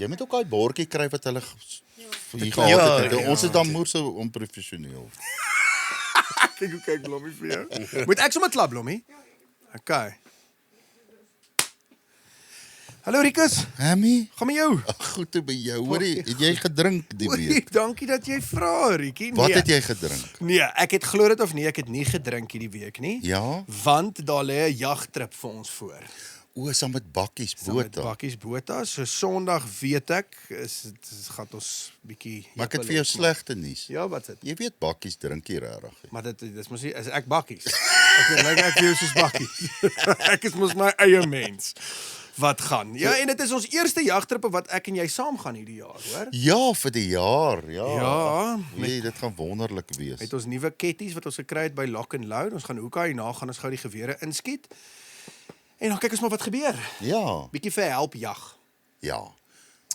Jy moet ook daai bordjie kry wat hulle hier Ja, gehad het. ja. Ons is dan moer so onprofessioneel. Kyk hoe kyk Blommie vir jou. Moet ek sommer klap, Blommie? Okay. Hallo Rikus, Hammy, gaan met jou? goed toe by jou. Hoorie, het jy gedrink die Oei, week? dankie dat jy vra, Riekie. Wat het jy gedrink? Nee, ek het glo dit of nie, ek het nie gedrink hierdie week nie. Ja? Want daar lê 'n jagtrip vir ons voor. O, saam met bakkies Saam met bota. bakkies bota. So Sondag weet ek dit gaan ons bietjie. Maar ek het vir jou slegte nuus. Ja, wat is dit? Jy weet bakkies drink nie regtig nie. Maar dis mos nie is ek bakkies. Ek lyk ek vir jou soos bakkies. Ek is mos my eie mens. Wat gaan? Ja, en dit is ons eerste jagtrippe wat ek en jy saam gaan hierdie jaar, hoor? Ja, vir die jaar, ja. Ja, Nee, dit gaan wonderlik wees. Met ons nuwe ketties wat ons gekry het by Lock and Load. Ons gaan hoeka hierna gaan ons gou die gewere inskiet. En dan kyk ons maar wat gebeur. Ja, Bietjie vir help jag. ja.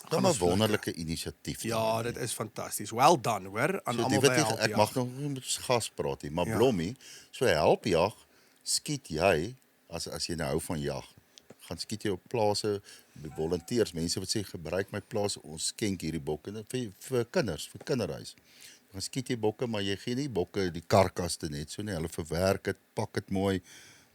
Dan 'n ons wonderlike inisiatief. Ja, dit is fantasties. Well done, hoor, aan So, almal die by weet help ek jag. mag nog nie met gas praat nie, maar Ja. Blommie, so help jag, skiet jy as jy nou hou van jag. Gaan skiet jy op plase, volonteërs, mense wat sê gebruik my plaas, ons skenk hierdie bokke vir kinders, vir kinderhuis. Dan skiet jy bokke, maar jy gee nie bokke die karkaste net so nie. Hulle verwerk dit, pak dit mooi,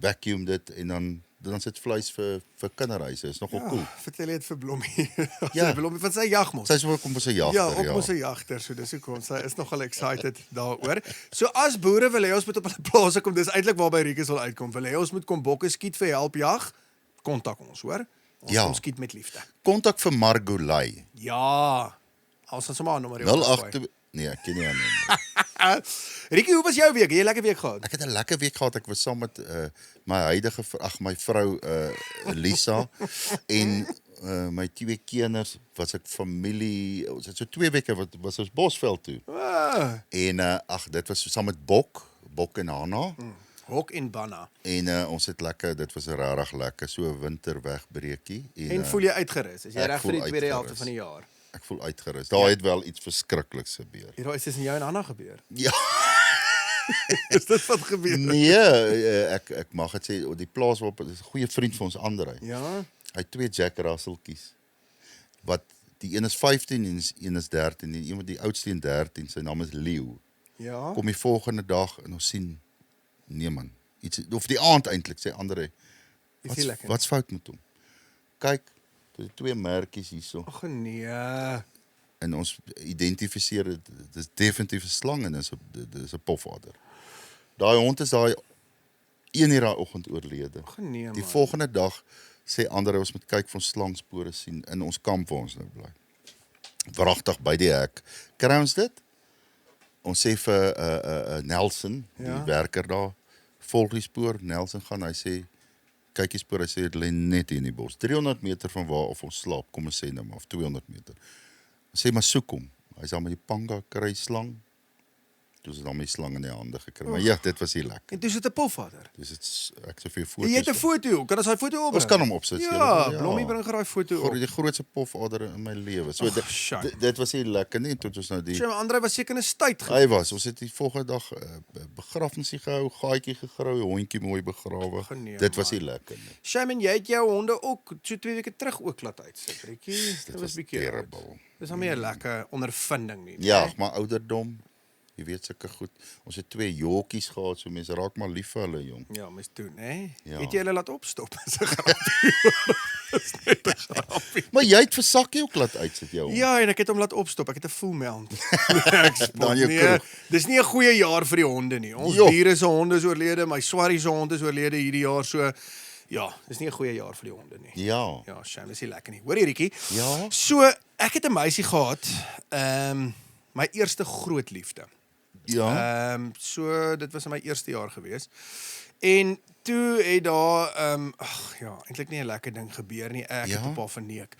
vacuum dit en dan sit vleis vir kinderhuise. Is nogal cool. Vertel jy dit vir Blommie. Ja. Blommie van sy jagmos. Sy is ook kom ons 'n jagter, Ja, ook mos 'n jagter, so dis hoekom sy is nogal excited daaroor. So as boere wil hê ons moet op hulle plase kom, dis eintlik waarby Rikus wil uitkom. Wil hê ons moet kom bokke skiet vir help jag? Kontak ons, hoor? Ons Ja. kom skiet met liefde. Kontak vir Margolay. Ja. Ons gaan sommer haar nommer 08 Nee, ek ken nie haar nommer. Rikkie, hoe was jou week? Het jy 'n lekker week gehad? Ek het 'n lekker week gehad. Ek was saam met my huidige my vrou Lisa en my twee kinders, was ek familie. Ons het so 2 weke wat was ons Bosveld toe. Ah, En dit was saam met Bok en Hanna. Hok en Banna. En ons het lekker, dit was regtig lekker, so 'n winterwegbreekie. En voel jy uitgerus? Is jy ek reg vir die voel tweede helfte uitgerus. van die jaar? Ek voel uitgerus. Daar het wel iets verskrikliks gebeur. Hier is tussen jou en Anna gebeur. Ja. Is dit wat gebeur? Nee, ek mag dit sê, die plaas waarop is 'n goeie vriend vir ons Andre. Ja. Hy het 2 Jack Russelltjies. Wat die een is 15 en een is 13 en een wat die oudste een 13, sy naam is Leo. Ja. Kom die volgende dag en ons sien nee man, iets of die aand eintlik sê Andre. Is nie lekker. Wat's fout met hom? Kyk, die 2 merkies hierso. Ag nee. En ons identifiseer dit is definitief 'n slang en dis 'n pofadder. Daai hond is daai 1 uur daai oggend oorlede. Ag nee man. Die volgende dag sê Andre ons moet kyk vir ons slangspore sien in ons kamp waar ons nou bly. Wragtig by die hek. Kry ons dit? Ons sê vir Nelson, die Ja. werker daar, volg die spoor. Nelson gaan, hy sê kyk die spoor, hy sê dit lê net hier in die bos. 300 meter van waar of ons slaap, kom ons sê nou maar, of 200 meter. Ons sê maar soek hom. Hy's daar met die panga kry slang. Toe is dan my slang in die hande gekry. Maar ja, dit was hier lekker. En dis 'n pofadder. Dis dit ek sê vir jou En foto's. jy het 'n foto. Kan ons daai foto opbring? Ons kan hom opsit. Ja, Blommie bring graai foto op. Die grootste pofadder in my lewe. So Ag, shame. dit was hier lekker nie tot ons nou die Sy Andre was seker 'n stuit geweest. hy was. Ons het die volgende dag begrafnisie gehou, gaatjie gegrou, hondjie mooi begrawe. Ag, nee, Dit was man. hier lekker nie. Shame en jy het jou honde ook so 2 weke terug ook laat uitsit, Rikkie. Dit was bietjie terrible. Dis hom nie 'n lekker ondervinding nie. Ja, né? maar ouderdom, jy weet sulke goed. Ons het 2 jockeys gehad, so mense raak maar lief vir hulle jong. Ja, mens doen, hè? Ja. Het jy hulle laat opstop? Dis 'n grappie. Dis net 'n grappie. Maar jy het vir Sakkie ook laat uitsit jou. Ja, en ek het hom laat opstop. Ek het 'n full mount. Ek spot Dan jou nie. kroeg. Dis nie 'n goeie jaar vir die honde nie. Ons Jo. bure se honde is oorlede, my swarrie se hond is oorlede hierdie jaar, so ja, dis nie 'n goeie jaar vir die honde nie. Ja. Ja, shame, dis nie lekker nie. Hoor jy, Rikkie? Ja. So, ek het 'n meisie gehad, my eerste groot liefde. Ja. So dit was in my eerste jaar gewees. En toe het daar ja, eintlik nie 'n lekker ding gebeur nie. Ek Ja? het op haar verneek.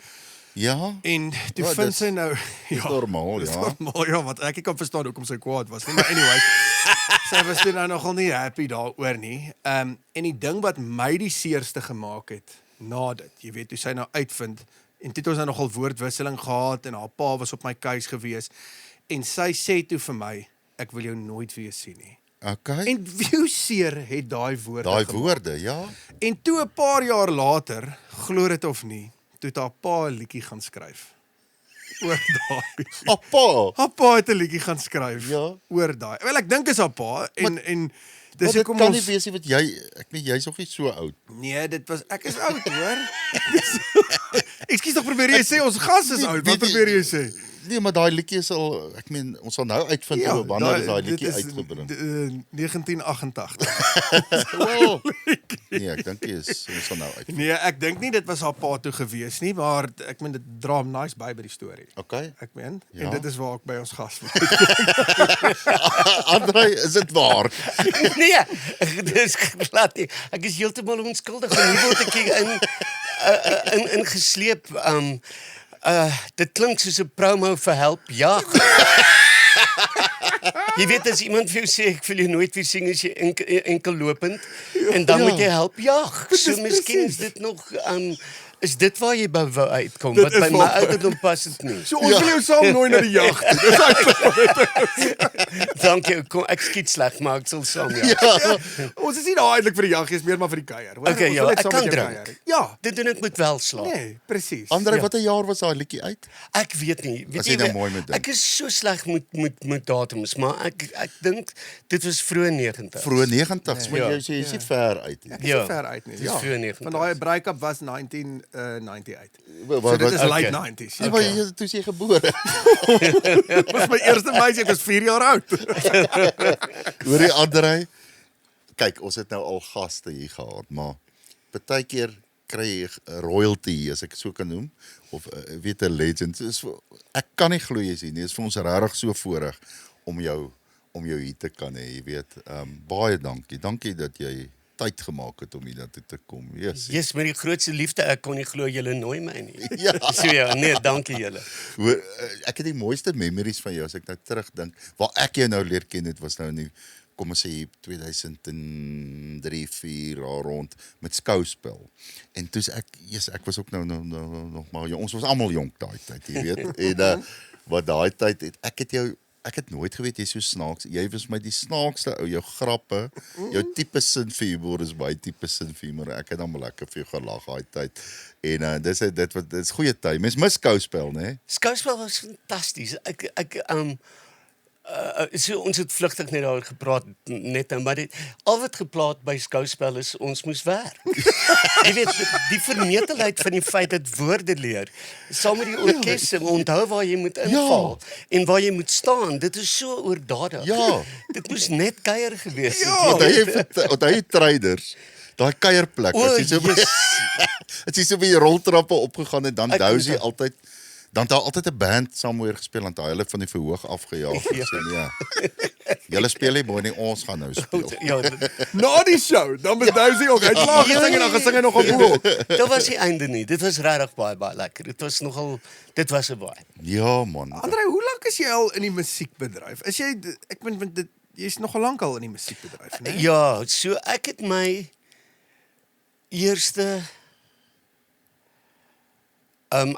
Ja. En toe Ja, vind dis sy nou ja, normaal, dis ja. normaal, ja, want ek kan verstaan hoekom sy kwaad was nie, maar anyway. Sy was toe nou nogal nie happy daaroor nie. En die ding wat my die seerste gemaak het na dit, jy weet, toe sy nou uitvind en toe het ons nou nogal woordwisseling gehad en haar pa was op my keus gewees en sy sê toe vir my, ek wil jou nooit weer sien nie. Okay. En hoe seer het daai woorde Daai gemaak? woorde, ja. En toe 'n paar jaar later, glo dit of nie, toe het haar pa 'n liedjie gaan skryf. oor daai. Appa. Haar pa het 'n liedjie gaan skryf Ja. oor daai. Wel ek dink is haar pa en dis Maar dit hoekom kan nie ons wees nie, want ek meen jy's nog nie so oud. nee, dit was ek is oud hoor. Ekskuus tog probeer jy sê ons gas is oud. Wat probeer jy sê? Nee, maar daai liedjie is al, ek meen, ons sal nou uitvind wanneer is daai liedjie uitgebring. 1988. Wel, nee, ek dink ons sal nou uitvind. Nee, ek dink nie dit was haar pa toe gewees nie, maar ek meen dit dra hom nice by die storie. Okay. Ek meen, Ja. en dit is waar ek by ons gas was. Andrei, is dit waar? Nee, dis glad nie. Ek is heeltemal onskuldig en hier word ek ingesleep. Dit klink soos 'n promo vir help jag. Jy weet as iemand vir jou sê ek wil jou nooit weer sien as jy enkel lopend en dan moet jy help jag. So miskien is dit nog is dit waar jy by wou uitkom, Dit wat is by my waar. ouderdom pas dit nie. So ons wil jou saam nooi na die jag. Dis Dankie, ek skiet sleg, maar ek sal saam ja. ons is nie daar eintlik vir die jag, is meer maar vir die kuier. hoor. Okay, Ons ja, wil net ek saam kan met jou drink. kuier. Ja, Dit doen ek moet wel slaap. nee, presies. Andrei, Ja. watter jaar was daai liedjie uit? Ek weet nie. Weet As jy nou mooi moet dink. ek is so sleg met datums, maar ek dink dit was vroeë 90. Vroeë 90s, maar Ja. jy sê jy's nie ver uit nie. Ek is Ja, so ver uit nie. dis vroeë 90s. Van daai break-up was 1998. Wa- So dit is wat- late okay. 90s. Nee, maar toe is jy gebore. Dit was my eerste meisie, ek was 4 jaar oud. Hoor jy Andrei? Kyk, ons het nou al gaste hier gehad, maar partykeer kry jy 'n royalty, as ek dit so kan noem, of weet 'n legend. Ek kan nie glo jy's hier nie. Dit is vir ons regtig so voorreg om jou hier te kan hê, jy weet. Baie dankie. Dankie dat jy tyd gemaak het om hier na toe te kom. Yes. Yes, met die grootste liefde, ek kon nie glo julle nooi my nie. Ja. So ja, nee, dankie julle. Hoor, ek het die mooiste memories van jou as ek nou terugdink. Waar ek jou nou leer ken het was nou in die, kom ons sê 2003, 4 daar rond met skouspel. En toe ek was ook nou nog maar jong. Ons was almal jonk daai tyd, jy weet. En wat daai tyd het ek het nooit geweet jy's so snaaks. Jy was my die snaakste ou, jou grappe, jou tipe sin vir humor is my tipe sin vir humor. Ek het dan maar lekker vir jou gelag daai tyd. En dit is goeie tyd. Mens mis skouspel, né? Skouspel was fantasties. So ons het vlugtig net daaroor gepraat net nou, maar al wat geplaat by skouspel is ons moes werk. Jy weet die vermetelheid van die feit dat woorde leer saam met die orkes onthou waar jy moet inval en waar jy moet staan. Dit is so oordadig. Ja. Dit moes net kuier gewees het. Ja, onthou jy traders. Daai kuierplek. As jy so by die roltrappe opgegaan het, dan Dousie altyd dan daar altyd 'n band somewhere gespeel en hulle van die verhoog afgejaag gesê ja. Julle speel nie mooi nie, ons gaan nou speel. Ja, Na die show, dan was Dousie ook. Hy het klaar gesing en dan gesing hy nog op bo. dit was die einde nie. Dit was regtig baie lekker. Dit was 'n baie. Ja man. Andrei, hoe lank is jy al in die musiekbedryf? Is jy ek meen want dit jy's nogal lank al in die musiekbedryf, né? Ja, so ek het my eerste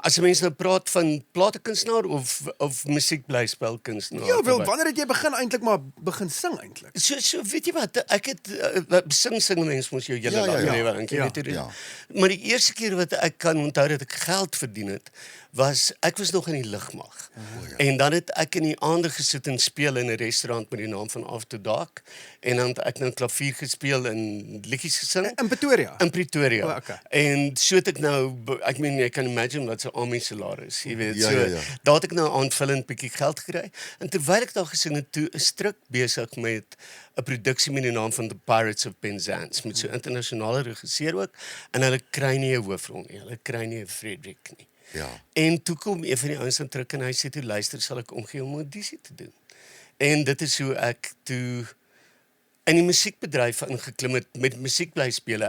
as jy mense nou praat van platekunstenaar of musiekblyspelkunstenaar. Ja, wel, wanneer het jy begin begin sing eintlik? So weet jy wat, ek het sing mens mos jou hele Ja, dag ja. lewe, ek Ja, weet dit. ja. Maar die eerste keer wat ek kan onthou dat ek geld verdien het, was ek was nog in die lugmag. En dan het ek in die aande gesit en speel in 'n restaurant met die naam van After Dark en dan het ek nou klavier gespeel en liedjies gesing. In Pretoria. In Pretoria. O, okay. En so het ek nou, ek meen jy kan imagine wat so army salaris, jy weet. Ja, So ja, ja. daar het ek nou aanvullend bietjie geld gekry. En terwyl ek daar gesing het, toe is Strik besig met 'n produksie met die naam van The Pirates of Penzance met so 'n internasionale regisseur ook en hulle kry nie 'n hoofrol nie. Hulle kry nie 'n Frederik nie. Ja. En toe kom een van die ouens aan terug en hy sê toe luister, sal ek omgee om 'n audisie te doen. En dit is hoe ek toe in die musiekbedryf ingeklim het met musiekblyspele.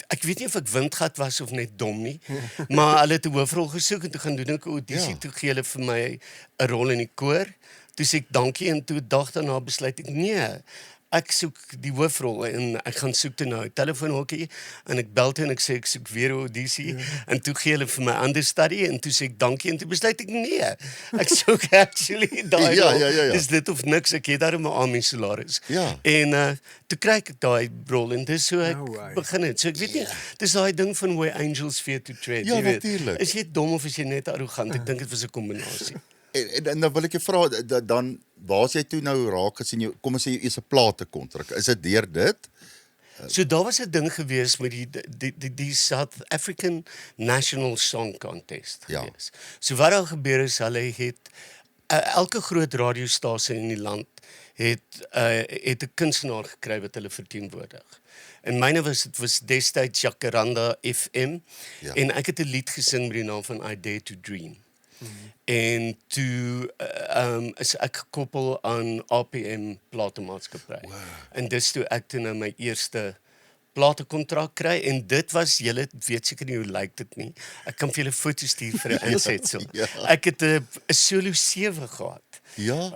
Ek weet nie of ek windgat was of net dom nie, maar hulle het 'n hoofrol gesoek en toe gaan doen ek 'n audisie, Ja. toe gee hulle vir my 'n rol in die koor. Toe sê ek dankie en toe dag daarna besluit ek nee. ek soek die hoofrol en ek gaan soek toe na 'n telefoonhokkie en ek bel toe en ek sê ek soek weer 'n audisie en toe gee hulle vir my understudy en toe sê ek dankie en toe besluit ek nee. Ek soek actually daai Ja, rol. ja, ja, ja. Dis dit of niks, ek het daar 'n Army salaris. Ja. En toe kry ek daai rol en dis so ek No way. begin het. So ek weet nie, dis daai ding van where angels fear to tread, Ja, jy weet. natuurlijk. Is jy dom of is jy net arrogant? Ek dink dit was 'n kombinasie. En dan wil ek jou vra, dan waar is jy toe nou raak gesien, jou, kom ons sê jou eerste platekontrak, is dit deur dit? So daar was 'n ding gewees met die South African National Song Contest Ja. gewees. So wat daar gebeur is, hulle het elke groot radiostasie in die land het 'n kunstenaar gekry wat hulle verteenwoordig. En myne was destyds Jacaranda FM Ja. en ek het 'n lied gesing met die naam van I Dare to Dream. En toe is ek gekoppel aan APM platemaatskappy. Wow. En dis toe ek toe nou my eerste platekontrak kry en dit was, julle weet seker nie hoe lyk dit nie. Ek kan vir julle foto's stuur vir 'n insetsel. Ja. Ek het 'n solo 7 gehad. Ja.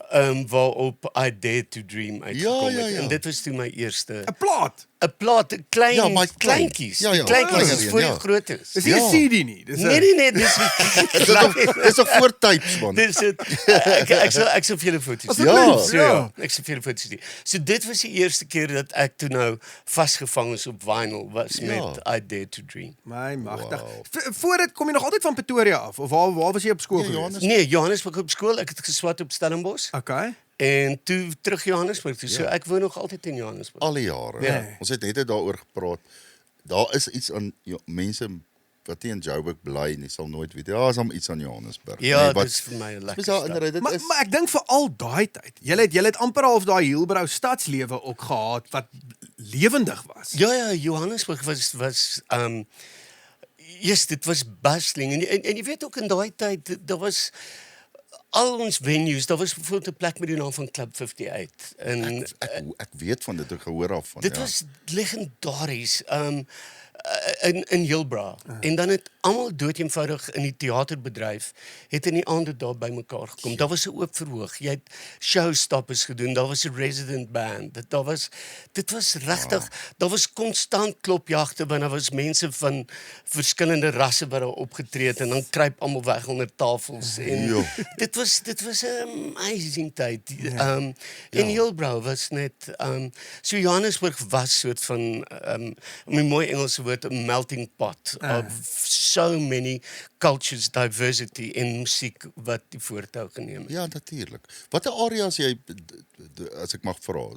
Waarop I Dare to Dream uitgekom Ja, ja, het. ja. En dit was toe my eerste 'n plaat. 'n plaat, klein Ja, maar klein. kleintjies. Ja, ja, Kleintjies klein, is voor ja. die groot is. Dis nie Ja. 'n CD nie. Dis 'n Nee, dis Dis nog voor types man. Dis dit. Ek sal vir julle foto's stuur. Asseblief, So, ja. ek sal vir julle foto's stuur. So dit was die eerste keer dat ek toe nou vasgevang is op vinyl was met I Dare to Dream. My magtig. Wow. Voor dit kom jy nog altyd van Pretoria af of waar was jy op skool Ja, gewees? Johannes. Nee, Johannesburg op skool, ek het geswat op Stellenbosch Okay. en toe terug Johannesburg toe. So ek woon nog altyd in Johannesburg. Al die jare. Ja. Ons het net daaroor gepraat. Daar is iets aan mense wat nie in Joburg bly nie, sal nooit weet. Ja, is hom iets aan Johannesburg. Ja, Nee, wat- dis vir my 'n lekker Spesiaal stad. inderdaad, dit Maar, is maar ek dink vir al daai tyd. Jy het amper half daai Hielbrau stadslewe ook gehad wat lewendig was. Ja, Johannesburg was yes, dit was bustling en jy weet ook in daai tyd daar was al ons venues, daar was bijvoorbeeld 'n plek met die naam van Club 58 en ek weet van dit, ek gehoor af van. dit ja. was legendaries in Hillbrow. En dan het almal doeteenvoudig in die teaterbedryf het in die aande daar bymekaar gekom. Daar was 'n oop verhoog. Jy het showstoppers gedoen. Daar was 'n resident band. Dit was regtig, daar was konstant klopjagte want daar was mense van verskillende rasse wat daar opgetree het en dan kruip almal weg onder tafels en Jo. dit was 'n amazing tyd. In Hillbrow was net so Johannesburg was soort van om 'n mooi Engelse woord 'n melting pot of so many cultures, diversity in musiek wat die voortou geneem het. Ja, natuurlik. Watter areas jy as ek mag vra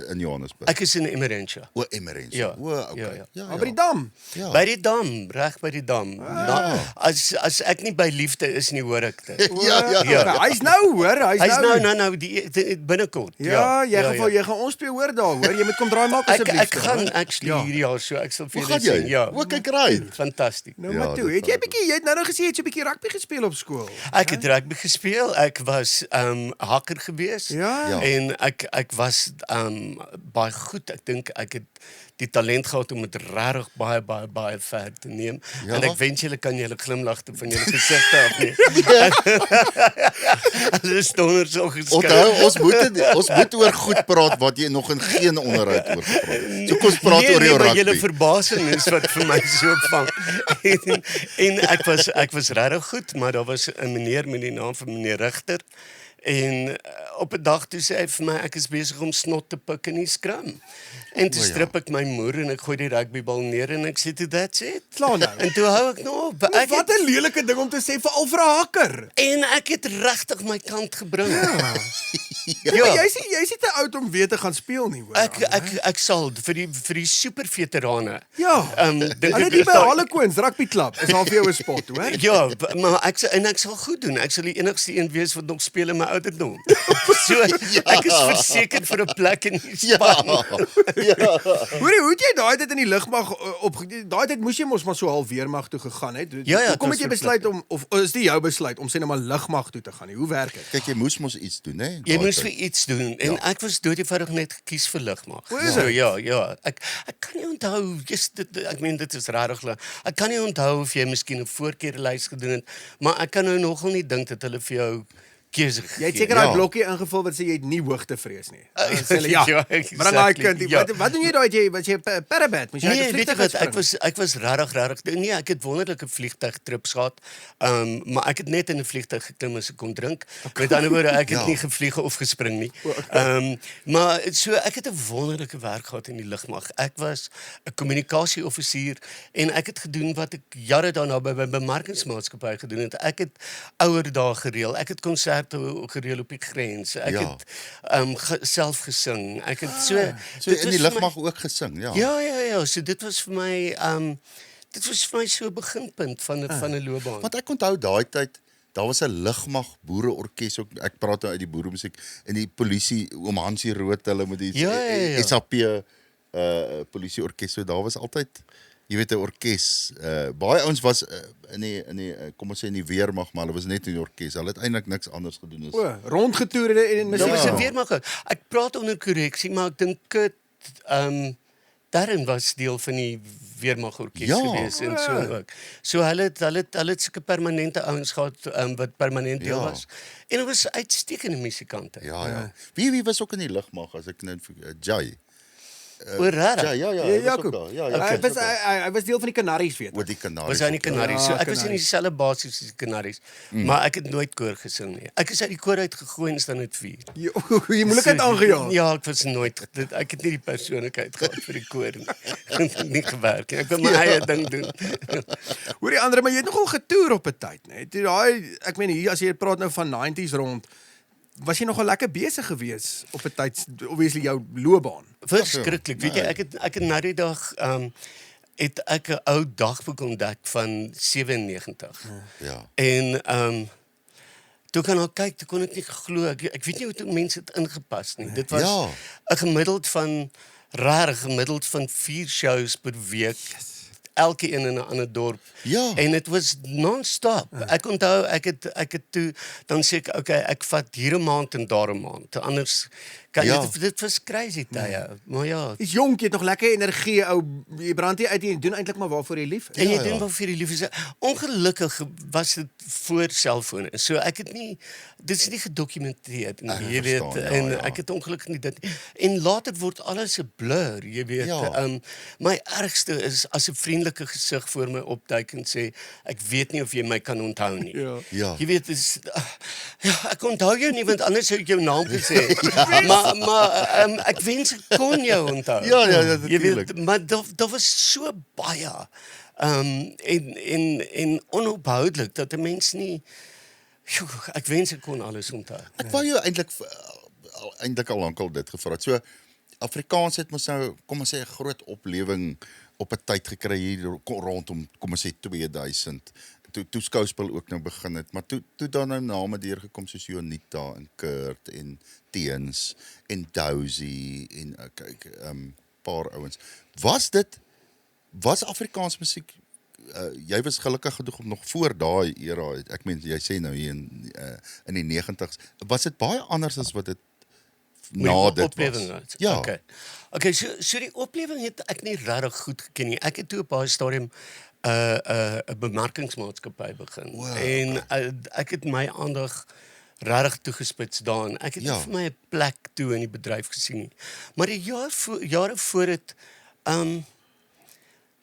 in Johannesburg? Ek is in Emmarentia. O, Emirates. Ja, O, okay. ja. Maar by die dam. Ja. By die dam, reg by die dam. Nou, as ek nie by liefde is nie, hoor ek dit. Ja. Hy's nou hoor, Hy's nou die binnekort. Ja, jy gaan ons twee hoor daar hoor. Jy moet kom draai maak asseblief. Ek gaan actually Ja. hierdie jaar so ek sal vir Hoe julle gaan jy? sien. Ja. O, kyk right. Fantasties. Nou Ja, maar toe, dit het jy het nou gesê jy het so 'n bietjie rugby gespeel op skool. Ek het rugby gespeel. Ek was hakker gewees. Ja. En ek was baie goed. Ek dink ek het die talent gehad om dit regtig baie ver te neem. Ja. En ek wens julle kan julle glimlagte van julle gesigte af nie. Hulle is donder so geskik. Onthou, ons moet oor goed praat wat jy nog in geen onderhoud oor gepraat het. So kom ons praat oor jou maar julle rugby. verbasing is wat vir my so opvang. en ek was regtig goed, maar daar was 'n meneer met die naam van meneer Rigter en op 'n dag toe sê hy vir my ek is besig om snot te pik in die skram. En toe O ja. strip ek my moer en ek gooi die rugbybal neer en ek sê toe that's it. Klaar nou. En toe hou ek nou op. Wat 'n lelike ding om te sê vir al vir 'n hakker. En ek het regtig my kant gebring. Ja. Maar jy's nie te oud om weer te gaan speel nie hoor. Ek sal vir die superveterane. Ja. Dink Hulle ek die is by daar- Harlequins rugby klub is al vir jou 'n spot, hoor. Ja, maar ek sal goed doen. Ek sal die enigste een wees wat nog speel in my ouderdom. So ek is verseker vir 'n plek in die span. Hoorie, hoe het jy daai tyd in die lugmag daai tyd moes jy mos maar so half weermag toe gegaan het. Ja, Hoekom dit het jy was besluit om of is dit jou besluit om sê nou maar lugmag toe te gaan nie? Hoe werk dit? Kyk, jy moes mos iets doen, hè? Jy moes vir iets doen en ek was doodeenvoudig net gekies vir lugmag. O, is So dit? ja, ek kan nie onthou, ek meen dit is regtig. Ek kan nie onthou of jy miskien 'n voorkeurlys gedoen het, maar ek kan nou nogal nie dink dat hulle vir jou keuse Jy gegee. het seker daai Ja. blokkie ingevul wat sê jy het nie hoogtevrees nie. Dan sê hulle, ja, ja, exactly, bring daai kind. ja. Wat doen jy daai, was jy parabet? Moes jy uit Nee, die weet jy vliegtuig wat, ek was regtig, nee, ek het wonderlike vliegtuigtrips gehad, maar ek het net in 'n vliegtuig geklim as ek kon drink. Met ander woorde, ek het Ja. nie gevlieg of gespring nie. Maar so ek het 'n wonderlike werk gehad in die lugmag. Ek was 'n kommunikasieoffisier en ek het gedoen wat ek jare daarna by 'n bemarkingsmaatskappy gedoen het. Ek het ouer dae gereël. Ek het konserte gereël op die grens. Ek Ja. het self gesing. Ek het So dit in was die vir my- lugmag ook gesing, ja. Ja, so dit was vir my dit was vir my so 'n beginpunt van 'n loopbaan. Want ek onthou daai tyd, daar was 'n lugmag boereorkes ook. Ek praat nou uit die boeremusiek en die polisie oom Hansie Rood hulle met die Ja. SAP polisieorkes. So daar was altyd jy weet 'n orkes. Baie ouens was in die kom ons sê in die weermag, maar hulle was net in die orkes. Hulle het eintlik niks anders gedoen as Rondgetoer en Daar was Ja. 'n weermag. Ek praat onder korreksie, maar ek dink Kurt Darren was deel van die weermagorkes Ja. gewees en so ook. So hulle het sulke permanente ouens gehad wat permanent deel Ja. was. En hulle was uitstekende musikante. Ja. Wie was ook in die lugmag as ek nou Jay. Oor regtig. Ja, hy was ook Jacob. daar. Ja, Hy was ook daar. hy was deel van die Kanaries, weet Oor ek. die Kanaries. Was hy in die Kanaries? So Ja, ek was in Kanaries. dieselfde basis as die Kanaries, maar ek het nooit koor gesing nie. Ek is uit die koor uitgegooi en staan net 4. Jy moeilikheid aangejaag. Ja, ek was nooit ek het nie die persoonlikheid gehad vir die koor nie. Nie gewerk nie. Ek wil my eie ding doen. Hoor die ander, maar jy het nogal getoer op 'n tyd, né? Toe daai, ek meen hier as jy praat nou van 90s rond, was jy nogal lekker besig gewees op 'n tyd, obviously jou loopbaan. Verskriklik. Weet jy, ek het na die dag het ek 'n ou dagboek ontdek van 97. Ja. En toe kan ek kyk, toe kon ek nie glo. Ek weet nie hoe toe mense dit ingepas nie. Dit was Ja. 'n gemiddeld van 4 shows per week. Elke een in 'n ander dorp. Ja. En dit was non-stop. Ek onthou ek het toe dan sê ek okay, ek vat hier 'n maand en daar 'n maand. Anders kan Ja. dit was crazy tye. Maar ja, Jy's jonk, jy het nog lekker energie, ou. Jy brand nie uit nie, jy doen eintlik maar waarvoor jy lief is. en jy Ja, doen ja. wat vir die lief is. Ongelukkig was dit voor selfone. So ek het nie dit is nie gedokumenteer nie, jy weet. verstaan, ja, En ja. ek het ongelukkig nie dit. En later word alles 'n blur, jy weet. Ja. My ergste is as 'n vriendelike gesig voor my opduik en sê ek weet nie of jy my kan onthou nie. Ja. Ja. Jy weet is ja, ek onthou jou nie want anders sou ek jou naam gesê. Maar ek wens ek kon jou onthou. Ja, Jy natuurlijk. weet, maar daar was so baie en onophoudelik dat 'n mens nie Sjoe, ek wens ek kon alles onthou. Ek wou jou eintlik al lankal dit gevra het. So Afrikaans het mos nou, kom ons sê 'n groot oplewing op 'n tyd gekry hier rondom kom ons sê 2000. Toe skouspel ook nou begin het, maar toe dan nou name deurgekom soos Jonita en Kurt en Teens en Dousie en kyk paar ouens. Was Afrikaans musiek jy was gelukkig genoeg om nog voor daai era, ek meen jy sê nou hier in die 90s, was dit baie anders as wat dit na dit oplewing was? was. Ja. Okay, so die oplewing het ek nie regtig goed geken nie. Ek het toe op baie stadium 'n bemarkingsmaatskappy begin. Wow, En ek het my aandag regtig toegespits daarin. Ek het nie vir my 'n plek toe in die bedryf gesien nie. Maar die jare voor dit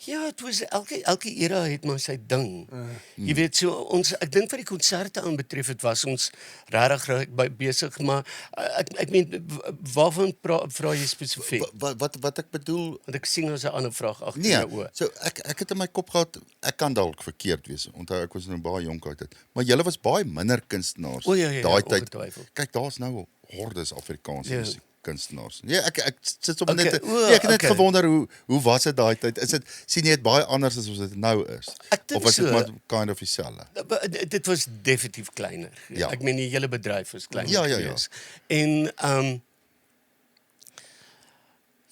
ja, dit was elke era het maar sy ding. Jy weet so ek dink wat die konserte aanbetref het was ons regtig besig, maar ek meen waarvan vra jy spesifiek? Wat ek bedoel, Want ek sien ons 'n ander vraag agter nee, jou oë. so ek het in my kop gehad, ek kan dalk verkeerd wees. Onthou ek was nou baie jonk uit dit. Maar julle was baie minder kunstenaars O, ja, daai tyd. ongetwyfeld. Kyk, daar's nou hordes Afrikaanse Ja. musiekkunstenaars. Nee, ek sit op Okay, net o, ek het net okay. gewonder hoe was dit daai tyd? Is dit sien jy dit baie anders as wat dit nou is? Ek dink Of was dit so. maar kind of dieselfde? Dit was definitief kleiner. Ja. Ek meen die hele bedryf was kleiner Ja. geweest. En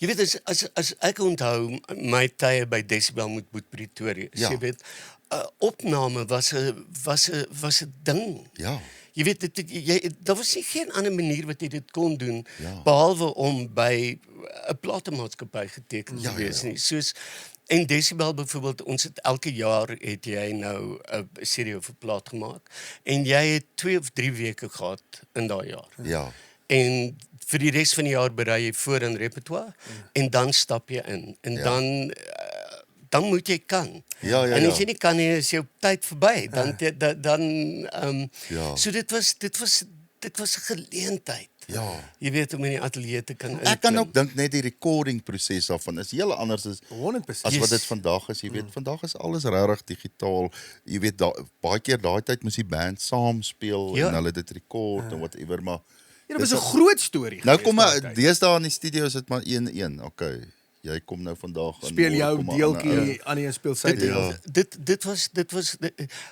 jy weet as ek onthou my tye by Decibel met Boet Pretoria, Ja. jy weet, opname was 'n ding. Ja. Jy weet daar was nie geen ander manier wat jy dit kon doen Ja. behalwe om by 'n platemaatskappy geteken te Ja, wees ja. nie. En Decibel byvoorbeeld, ons het elke jaar het jy nou 'n serie of 'n plaat gemaak en jy het 2 of 3 weke gehad in daai jaar. Ja. En vir die res van die jaar berei jy voor in repertoire en dan stap jy in en dan moet jy kan. Ja, En as jy nie kan nie, is jou tyd verby. Ja. So dit was 'n geleentheid. Ja. Jy weet om in die ateljee te kan Ek kan ook dink net die recording proses daarvan is heel anders as 100%. wat dit vandag is. Jy weet, vandag is alles regtig digitaal. Jy weet, baie keer daai tyd moes die band saam speel Ja. en hulle dit rekord en whatever, maar Ja, dit was 'n groot storie. nou geweest kom daai maar tyd. deesdae in die studio is dit maar 1-1. Okay. Jy kom nou vandag en Speel môre jou kom 'n ander deeltjie, aan die speel sy deel. Ja. Dit was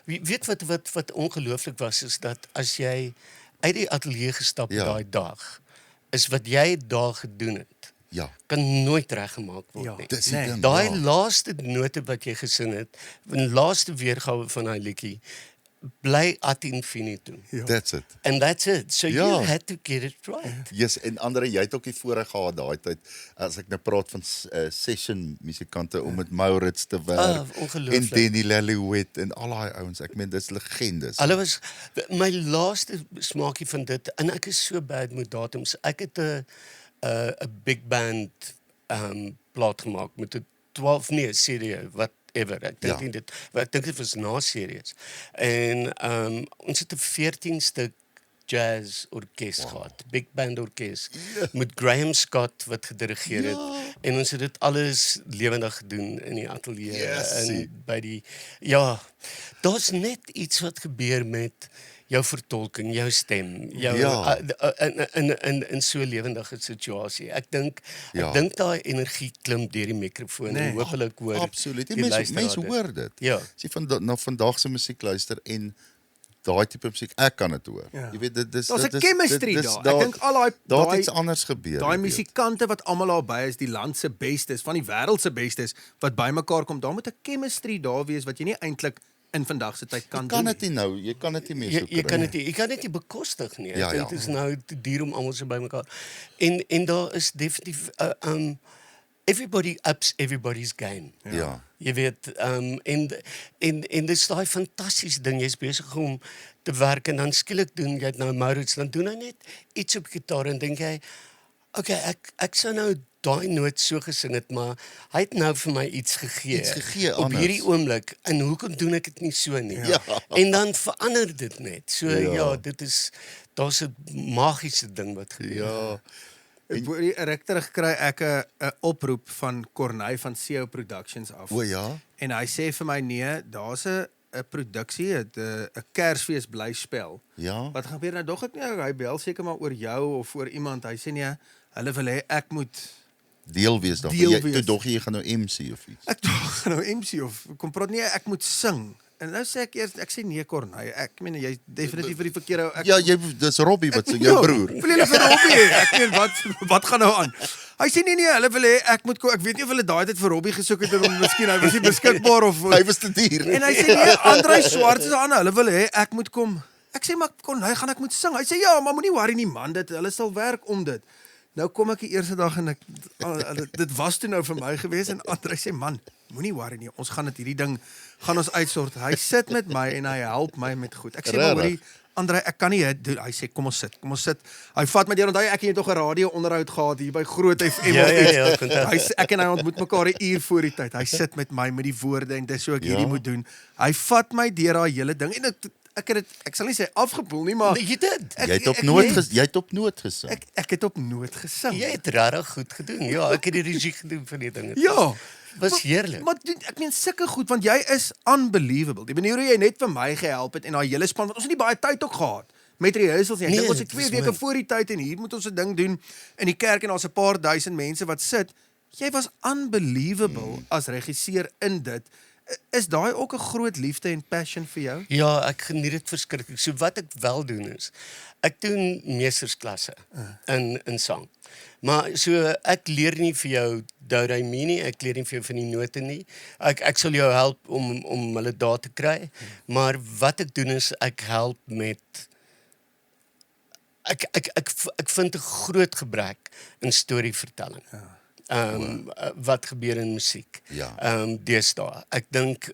weet wat ongelooflik was is dat as jy uit die ateljee gestap Ja. daai dag is wat jy daar gedoen het Ja, kan nooit reggemaak word Ja. nie. dis die Nee. ding. Daai ja. laaste note wat jy gesing het, die laaste weergawe van daai liedjie bly ad infinitum. Ja. That's it. And that's it. So Ja. you had to get it right. Yes, en Andre, jy het ook die voorreg gehad daai tyd as ek nou praat van session musikante om met Maurits te werk en ongelooflik. Danny Laliwet en al daai ouens. Ek meen dis legendes. Hulle was my laaste smaakie van dit en ek is so bad met datums. Ek het 'n big band plaat gemaak met 'n 12 serie whatever. Ek dink Ja. ek dink dit was na series. En ons het 'n 14 stuk jazz orkes gehad, big band orkes met Graham Scott wat gedirigeer het en ons het dit alles lewendig gedoen in die ateljee en by die daar's net iets wat gebeur met jou vertolking, jou stem, jou in so 'n lewendige situasie. Ek dink daai energie klim deur die mikrofoon en hopelik hoor Absoluut. die Mense luisteraar hoor dit. Ja. As jy na vandag se musiek luister en daai tipe musiek, ek kan dit hoor. Ja. Jy weet dit is Daar's 'n dit is- chemistry dit is- daar. Ek dink al daar daai het iets anders gebeur. daai jy weet. musikante wat almal daarby is, die land se bestes, van die wêreld se bestes wat bymekaar kom, daar moet 'n chemistry daar wees wat jy nie eintlik in vandag se tyd kan Jy doen. kan dit nie nou, jy kan dit nie meer so Jy kry kan nie. dit jy kan dit nie bekostig nie. Ja, Ek dink ja. dit is nou te duur om almal so bymekaar. En daar is definitief everybody ups everybody's game. Ja. Jy weet en dis daai fantastiese ding jy's besig om te werk en dan skielik doen jy dit nou Maurits dan doen hy net iets op gitaar en dink jy okay ek sou nou daai noot so gesing het maar hy het nou vir my iets gegee op anders. hierdie oomblik en hoekom doen ek dit nie so nie Ja. en dan verander dit net so Ja. dit is daar's 'n magiese ding wat gebeur. Ja. Ek word direk terug kry ek 'n oproep van Corneille van CO Productions af. O ja. En hy sê vir my nee, daar's 'n produksie, 'n Kersfees blyspel. Ja. Wat gebeur nou dog ek nie hy bel seker maar oor jou of oor iemand. Hy sê nee, hulle wil hê ek moet Deel wees daarvan. Deel Jy wees. toe dog jy gaan nou MC of iets. ek dog nou MC of kom praat nee, ek moet sing. En nou sê ek eers ek sê nee Corneille, ek meen jy definitief vir die verkeerde ou. Ja, dis Robbie wat jou broer. Wil julle vir Robbie hê? Ek meen wat gaan nou aan? Hy sê nee, hulle wil hê ek moet kom. Ek weet nie of hulle daai tyd vir Robbie gesoek het en miskien hy was nie beskikbaar of Hy was te duur. En hy sê nee, Andrei Swart is aan, hulle wil hê ek moet kom. Ek sê maar Corneille, gaan ek moet sing. Hy sê ja, maar moenie worry nie man, hulle sal werk om dit. Nou kom ek die eerste dag en dit was toe nou vir my gewees en Andrei sê man, moenie worry nie, ons gaan dit hierdie ding gaan ons uitsort. Hy sit met my en hy help my met goed. Ek sê maar hoorie Andrei, ek kan nie dit doen. Hy sê kom ons sit. Hy vat my deur onthou ek en jy tog 'n radio onderhoud gehad hier by Groot FM. Ja, Hy sê ek en hy ontmoet mekaar 'n uur voor die tyd. Hy sit met my met die woorde en dis hoe ek hierdie moet doen. Hy vat my deur daai hele ding en ek sal nie sê afgepoel nie, maar Jy dit. Jy het op noot gesing. Ek het op noot gesing. Jy het regtig goed gedoen. Ja, ek het die regie gedoen van die ding. Ja. Was heerlik. Maar ek meen sulke goed want jy is unbelievable. Die manier hoe jy net vir my gehelp het en daai hele span want ons het nie baie tyd ook gehad met rehearsals nie. Ek Nee, dink ons het dit 2 was weke min. voor die tyd en hier moet ons 'n ding doen in die kerk en daar's 'n paar duisend mense wat sit. Jy was unbelievable as regisseur in dit. Is daai ook 'n groot liefde en passion vir jou? Ja, ek geniet dit verskriklik. So wat ek wel doen is ek doen meestersklasse in sang. Maar so ek leer nie vir jou do re mi nie, ek leer nie vir jou van die note nie. Ek sal jou help om hulle daar te kry, maar wat ek doen is ek help met ek vind 'n groot gebrek in storievertelling. wat gebeur in musiek. Ja. Deesdae. Ek dink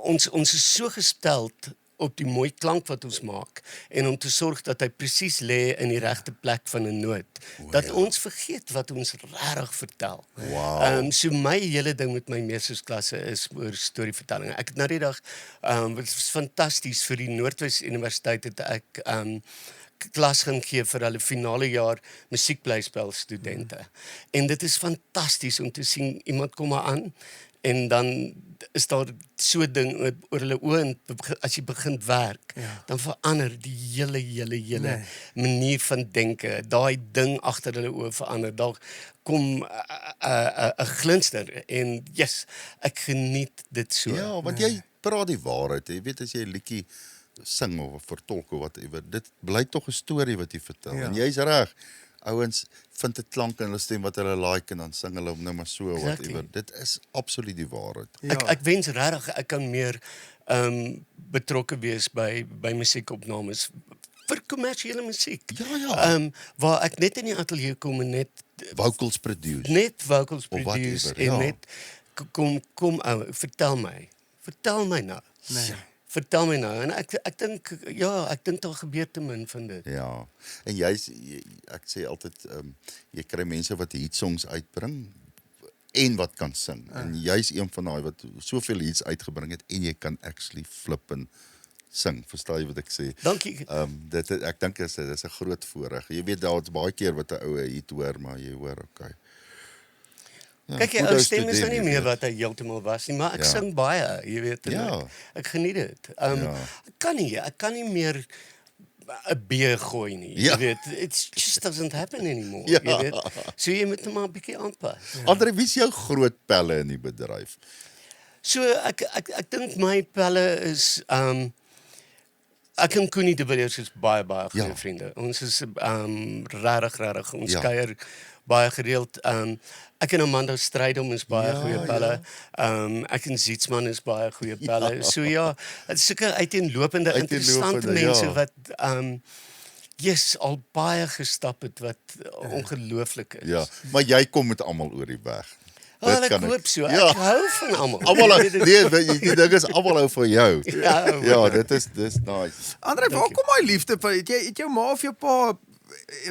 ons is so gesteld op die mooi klank wat ons maak en om te sorg dat hy presies lê in die regte plek van 'n noot. Dat ons vergeet wat ons regtig vertel. Wow. So my hele ding met my meestersklasse is oor storievertelling. Ek het nou die dag dit was fantasties vir die Noordwes Universiteit het ek klas gaan gee vir hulle finale jaar musiekblyspel studente. En dit is fantasties om te sien iemand kom maar aan en dan is daar so 'n ding oor hulle oë en as jy begin werk, dan verander die hele manier van denke. Daai ding agter hulle oë verander. Daar kom 'n glinster en yes, ek geniet dit so. Ja, want jy praat die waarheid. Jy weet as jy 'n liedjie sing of vertolk of whatever, dit bly tog 'n storie wat jy vertel. En jy's reg. Ouens vind 'n klank in hulle stem wat hulle like en dan sing hulle hom nou maar so whatever. Dit is absoluut die waarheid. Ek wens regtig ek kan meer betrokke wees by musiekopnames vir kommersiële musiek. Ja. Waar ek net in die ateljee kom en net Vocals produce. vocals Of produce whatever, en ja. net kom ou, vertel my nou. Vertel my nou en ek dink ek dink daar gebeur te min van dit. Ja. En ek sê altyd jy kry mense wat hitsongs uitbring en wat kan sing. En jy's een van daai wat soveel hits uitgebring het en jy kan actually flip en sing. Verstaan jy wat ek sê? Dankie. Ek dink dit is 'n groot voorreg. Jy weet daar's baie keer wat 'n oue hit hoor, maar jy hoor okay. Ja, Kyk, goed ou ou stem is nou student, nie jy meer weet. wat hy heeltemal was nie, maar ek sing baie, jy weet. En ek geniet dit. Ek kan nie meer 'n B gooi nie. Jy weet, it just doesn't happen anymore. Jy weet. So jy moet hom maar 'n bietjie aanpas. Andre, wie is jou groot pelle in die bedryf? So ek dink my pelle is ek en Koenie de Villiers is baie goeie vriende. Ons is regtig ons kuier baie gereeld. Ek en Amanda Strydom is baie goeie pelle. Ek en Zietsman is baie goeie pelle. So ja, dit is sulke uiteenlopende interessante mense wat al baie gestap het wat ongelooflik is. Ja, maar jy kom met almal oor die weg. Ek hoop so. Ek hou van almal. Die ding is almal hou van jou. Ja, dis nice. Andre, waar kom daai liefde van? Het jou ma of jou pa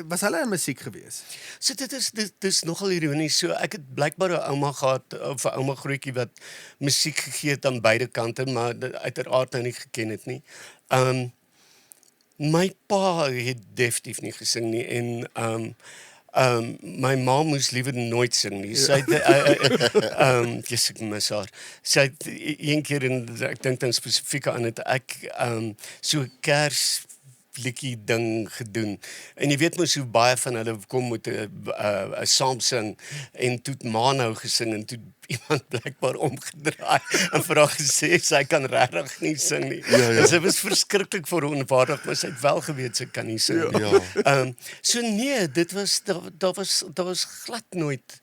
was hulle in musiek gewees? So dit is nogal ironies. So ek het blykbaar 'n ouma gehad of 'n ouma grootjie wat musiek gegee het aan beide kante, maar uiteraard nou nie geken het nie. My pa het definitief nie gesing nie en my ma moes liewer nooit sing nie. Sy het ek mis haar. Sy het een keer ek dink dan spesifiek aan dit ek so Kersliedjie ding gedoen. En jy weet mos hoe baie van hulle kom met 'n saam sing en toe het ma nou gesing en toe iemand blykbaar omgedraai en vir haar gesê sy kan regtig nie sing nie. En sy was verskriklik verontwaardig, maar sy het wel geweet sy kan nie sing nie. So nee, daar was glad nooit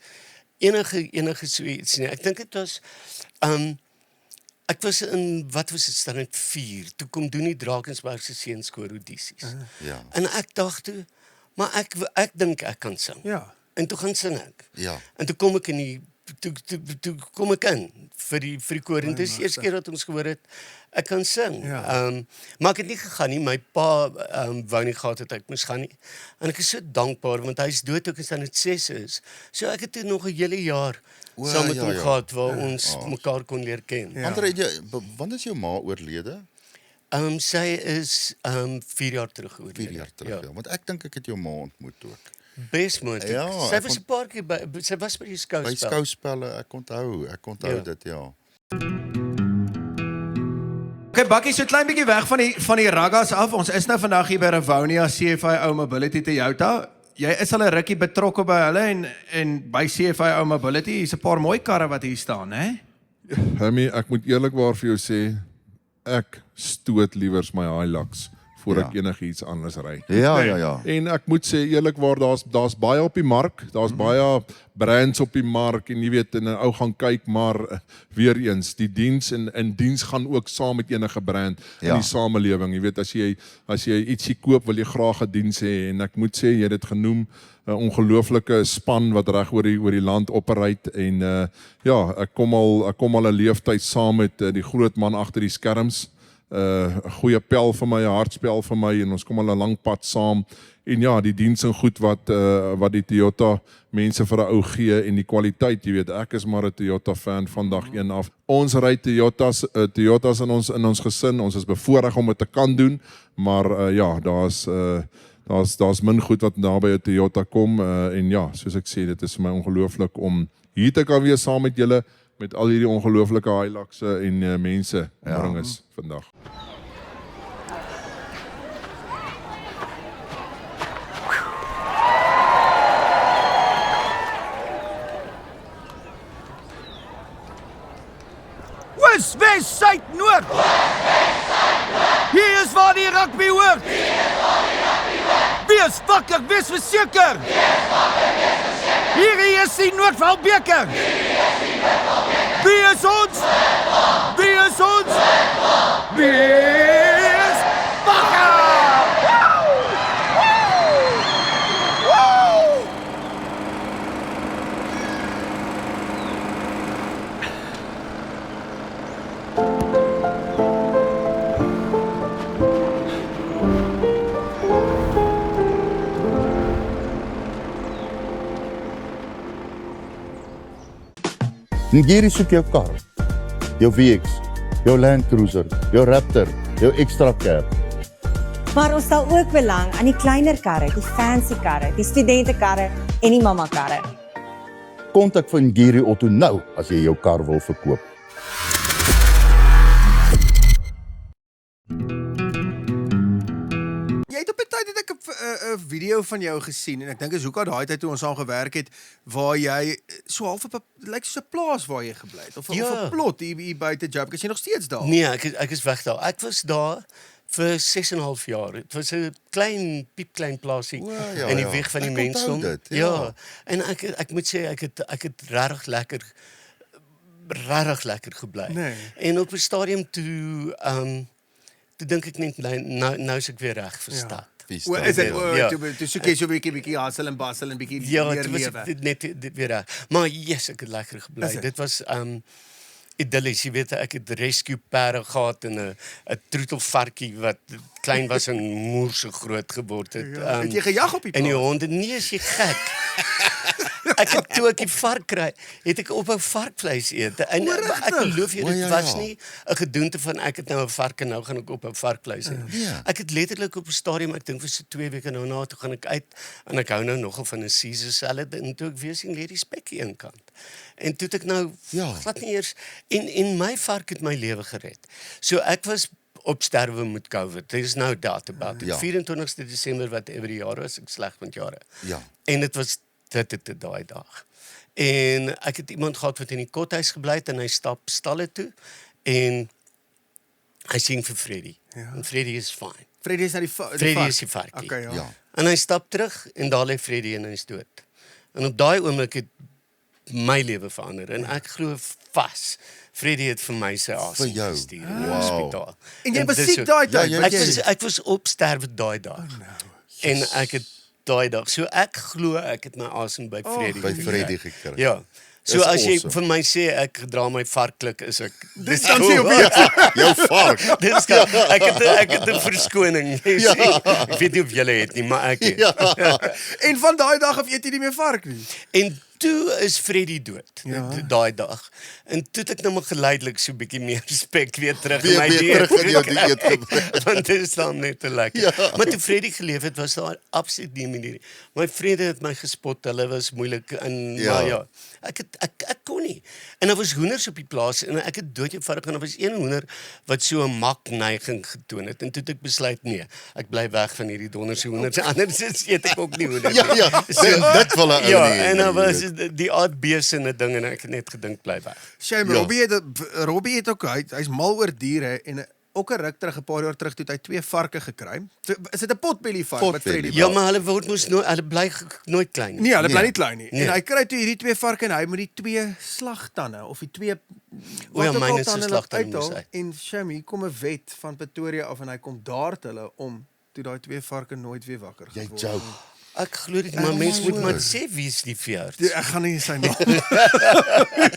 enige so iets nie. Ek dink dit was ek was in wat was dit standaard 4 toe kom doen die Drakensberg se seunskoor audisies. En ek dink toe maar ek dink ek kan sing. En toe gaan sing ek. En toe kom ek in die toe kom ek in vir die koor en dis die eerste keer dat ons gehoor het ek kan sing. Maar ek het nie gegaan nie. My pa wou nie gehad het ek moes gaan nie. En ek is so dankbaar want hy is dood toe ek standaard 6 is. So ek het toe nog 'n hele jaar saam met hom gehad waar ons mekaar kon leer ken. Andre, wanneer is jou ma oorlede? Sy is 4 jaar terug oorlede. 4 jaar terug, ja. Want ek dink ek het jou ma ontmoet ook. Bes moontlik. Sy was 'n paar keer sy was by die skouspel. By skouspelle, ek onthou dit, ja. Okay, Bakkie, so 'n klein bietjie weg van die raggas af. Ons is nou vandag hier by Rivonia CFI Mobility Toyota. Jy is al 'n rukkie betrokke by hulle en by CFI Mobility. Hier's 'n paar mooi karre wat hier staan, hè? Hammy, ek moet eerlikwaar vir jou sê, ek stoot liewers my Hilux voor ek enigiets anders ry. Ja. En ek moet sê eerlikwaar, daar's baie op die mark, daar's baie brands op die mark en jy weet, en 'n ou gaan kyk, maar weer eens, die diens en diens gaan ook saam met enige brand in die samelewing. Jy weet, as jy ietsie koop, wil jy graag 'n diens hê en ek moet sê, jy het dit genoem, 'n ongelooflike span wat reg oor die land operate en ek kom al 'n leeftyd saam met die groot man agter die skerms. 'n goeie pel vir my, 'n hartspel vir my en ons kom al 'n lang pad saam. En ja, die diens en goed wat die Toyota mense vir 'n ou gee en die kwaliteit, jy weet, ek is maar 'n Toyota fan van dag 1 af. Ons ry Toyotas in ons gesin, ons is bevoorreg om dit te kan doen, maar daar's min goed wat naby 'n Toyota kom en ja, soos ek sê, dit is vir my ongelooflik om hier te kan wees saam met julle met al hierdie ongelooflike Hiluxe en mense bring is vandag. Oos, Wes, Suid, Noord. Hier is waar die rugby hoort. Wees wakker, wees verseker. Hierdie is die Noordwal beker. Wie is ons? Wie is ons? Wees wakker. Ngiri soek jou kar, jou VX, jou Land Cruiser, jou Raptor, jou extra cab. Maar ons stel ook belang aan die kleiner karre, die fancy karre, die studentekarre en die mamma karre. Kontak vir Ngiri Auto nou as jy jou kar wil verkoop. Jy het op 'n tyd het ek 'n video van jou gesien en ek dink is hoekom daai tyd toe ons saam gewerk het waar jy so half op 'n lyk soos 'n plaas waar jy gebly het of 'n plot hier buite Joburg. Is jy nog steeds daar? Nee, ek is weg daar. Ek was daar vir 6,5 jaar. Dit was 'n piepklein plaasie in die weg van die mensdom. Ja. En ek moet sê ek het regtig lekker gebly. Nee. En op 'n stadium toe dink ek net nou is ek weer reg vir stad. Is dit toe soek jy so 'n bietjie hassel en bassel en bietjie meer lewe. Dit net weer reg. Maar yes, ek het lekker gebly. Dit was idyllies, jy weet, ek het rescue perde gehad en 'n troetelvarkie wat klein was en moer so groot geword het. Het jy gejag op die plaas? En die honde, nee, is jy gek. Ek het toe ek die vark kry, het ek ophou varkvleis eet. En ek geloof jy, dit was nie 'n gedoente van ek het nou 'n vark en nou gaan ek ophou varkvleis eet. Ek het letterlik op 'n stadium, ek dink vir so 2 weke nou na toe gaan ek uit en ek hou nou nogal van 'n Caesar salad en toe ek weer sien lê die spekkie een kant. En toe het ek nou glad nie eers en my vark het my lewe gered. So ek was op sterwe met COVID. There is no doubt about it. 24ste Desember wat every jaar was, ek sleg met jare. En dit was dit daai dag. En ek het iemand gehad wat in die kothuis gebly het en hy stap stalle toe en hy sien vir Freddy. En Freddy is fine. Freddy is die varkie. Okay, En hy stap terug en daar lê Freddy en hy's dood. En op daai oomblik het my lewe verander en ek glo vas Freddy het vir my sy asem gestuur in die hospitaal. En jy was siek daai tyd? Ek was op sterwe daai dag. En ek het daai dag. So ek glo ek het my asem by Freddy gekry. Ja. So as jy vir my sê ek dra my varkklik is ek dis dan sê jou vark. Dis ek het 'n verskoning. Ek weet nie of julle het nie, maar ek het. En van daai dag af eet jy nie meer vark nie. En toe is Freddy dood. Daai dag. En toe het ek nou maar geleidelik so 'n bietjie meer respek weer terug in my dieet. Want dit is dan net te lekker. Maar toe Freddy geleef het, was daar absoluut nie manier. My vriende het my gespot, hulle was moeilik en maar ek kon nie. En daar was hoenders op die plaas en ek het doodjevoudig en daar was een hoender wat so 'n makneiging getoon het en toe het ek besluit nee, ek bly weg van hierdie donderse hoenders. Anders eet ek ook nie hoenders. Dit wil ek en dan was die aardbees en 'n ding en ek het net gedink bly weg. Shame, Robbie het ook hy's mal oor diere en ook 'n ruk terug, 'n paar jaar terug, toe het hy 2 varke gekry. So, is dit 'n potbelly vark wat Potbelly. Freddy Ja, maar hulle word mos nooit, hulle bly nooit klein nie. Nee, hulle bly Nee. nie klein nie. Nee. En hy kry toe hierdie 2 varke en hy moet die 2 slagtande of die 2 O ja, wat ook myne al is so tande slagtande uithaal. moes hy. En Sham, hier kom 'n wet van Pretoria af en hy kom daar te hulle om toe daai 2 varke nooit weer wakker Jy geword. joke. Ek glo dit, maar mense moet maar sê wie is die veearts. Ek gaan nie sy naam.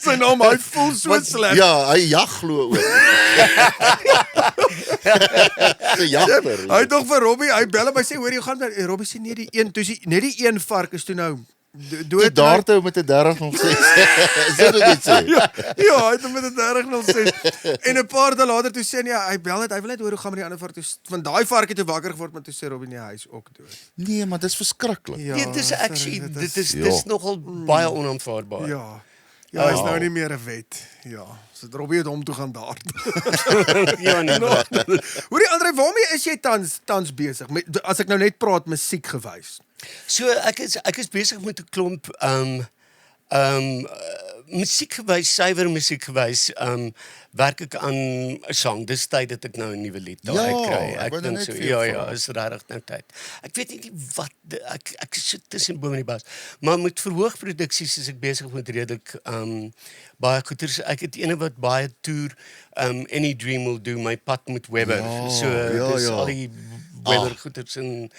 sy naam, hy voel so sleg. Ja, hy jag glo ook. Sy jagter. Hy het tog vir Robbie, hy bel hom, hy sê hoor jy gaan met Robbie sê nee die een, toe net die een vark is toe nou dood. Toe daartoe met 'n 3006. Is dit wat jy sê? Ja, hy het hom met 'n 3006. En 'n paar dae later toe sê hy bel net, hy wil net hoor hoe gaan met die ander vark. Toe van daai vark het hy wakker geword, maar toe sê Robbie nee, hy is ook dood. Nee, maar dis verskriklik. Ja, Dit is sorry, actually dit dis Ja. nogal baie onaanvaarbaar. Ja. Ja, hy's nou nie meer 'n wet. Ja. So Robbie het hom toe gaan daar. Ja, nee. Hoorie Andre, waarmee is jy tans besig? As ek nou net praat musiek gewys. So ek is besig met 'n klomp musiek gewys, suiwer musiek gewys, werk ek aan 'n sang. Dis tyd dat ek nou 'n nuwe lied daar Ja, kry. ek Ek wou nou dink net so. vir jou Ja, vra. is regtig nou tyd. Ek weet nie wat ek is so tussen bome en die bos. Maar met verhoogproduksies is ek besig met redelik baie goeders. Ek het ene wat baie toer Any Dream Will Do, my pad met Webber. Ja, So ja, dis ja. al die Webber goeders en